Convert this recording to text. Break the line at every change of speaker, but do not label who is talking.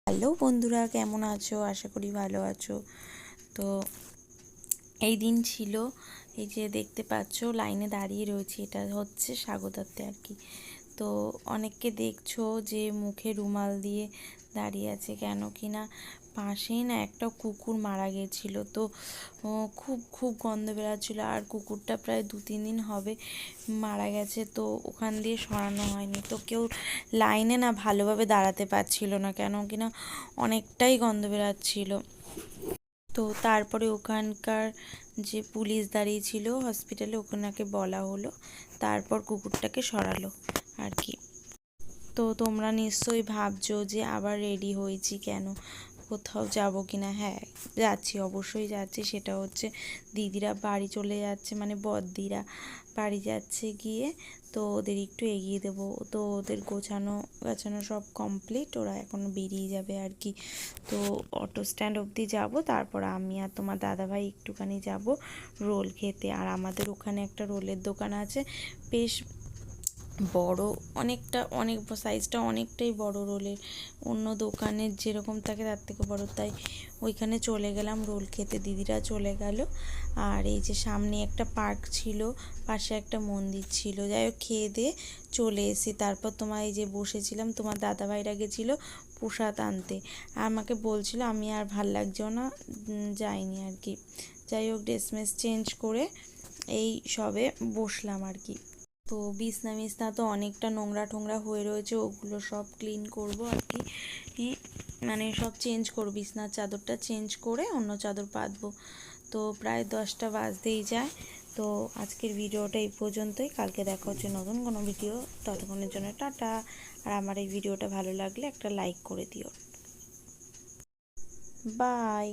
Hello বন্ধুরা, কেমন আছো? আশা করি ভালো আছো। তো এই দিন ছিল, এই যে দেখতে পাচ্ছ লাইনে দাঁড়িয়ে রয়েছি, এটা হচ্ছে স্বাগতার্থে আর কি। তো অনেককে দেখছো যে মুখে রুমাল দিয়ে দাঁড়িয়ে আছে, কেন কি না পাশেই না একটা কুকুর মারা গেছিলো। তো খুব খুব গন্ধ বেরাচ্ছিলো, আর কুকুরটা প্রায় 2-3 দিন হবে মারা গেছে। তো ওখান দিয়ে সরানো হয়নি, তো কেউ লাইনে না ভালোভাবে দাঁড়াতে পারছিল না, কেন কি না অনেকটাই গন্ধ বেরাচ্ছিলো। তো তারপরে ওখানকার যে পুলিশ দাঁড়িয়ে ছিল হসপিটালে, ওখানে বলা হলো, তারপর কুকুরটাকে সরালো আর কি। তো তোমরা নিশ্চয়ই ভাবছো যে আবার রেডি হয়েছি কেন, কোথাও যাব কি না। হ্যাঁ, যাচ্ছি, অবশ্যই যাচ্ছি। সেটা হচ্ছে দিদিরা বাড়ি চলে যাচ্ছে, মানে বড়দিরা বাড়ি যাচ্ছে গিয়ে, তো ওদের একটু এগিয়ে দেবো। তো ওদের গোছানো গাছানো সব কমপ্লিট, ওরা এখন বেরিয়ে যাবে আর কি। তো অটো স্ট্যান্ড অবধি যাব, তারপর আমি আর তোমার দাদাভাই একটুখানি যাব রোল খেতে। আর আমাদের ওখানে একটা রোলের দোকান আছে, বেশ বড়, অনেক সাইজটা অনেকটাই বড় রোলের, অন্য দোকানের যেরকম থাকে তার থেকে বড়। তাই ওইখানে চলে গেলাম রোল খেতে, দিদিরা চলে গেল। আর এই যে সামনে একটা পার্ক ছিল, পাশে একটা মন্দির ছিল, যাই হোক খেয়ে দিয়ে চলে এসেছি। তারপর তোমার এই যে বসেছিলাম, তোমার দাদাভাইরা গেছিলো প্রসাদ আনতে, আর আমাকে বলছিল, আমি আর ভাল লাগছেও না, যাইনি আর কি। যাই হোক ড্রেস মেস চেঞ্জ করে এই সবে বসলাম আর কি। তো বিছনা তো অনেকটা নোংরা টোংরা হয়ে রয়েছে, ওগুলো সব ক্লিন করব আর কি। মানে সব চেঞ্জ করব, বিছনার চাদরটা চেঞ্জ করে অন্য চাদর পাতবো। তো প্রায় 10টা বাজতেই যায়। তো আজকের ভিডিওটা এই পর্যন্তই, কালকে দেখা হচ্ছে নতুন কোনো ভিডিও, ততক্ষণের জন্য টাটা। আর আমার এই ভিডিওটা ভালো লাগলে একটা লাইক করে দিও। বাই।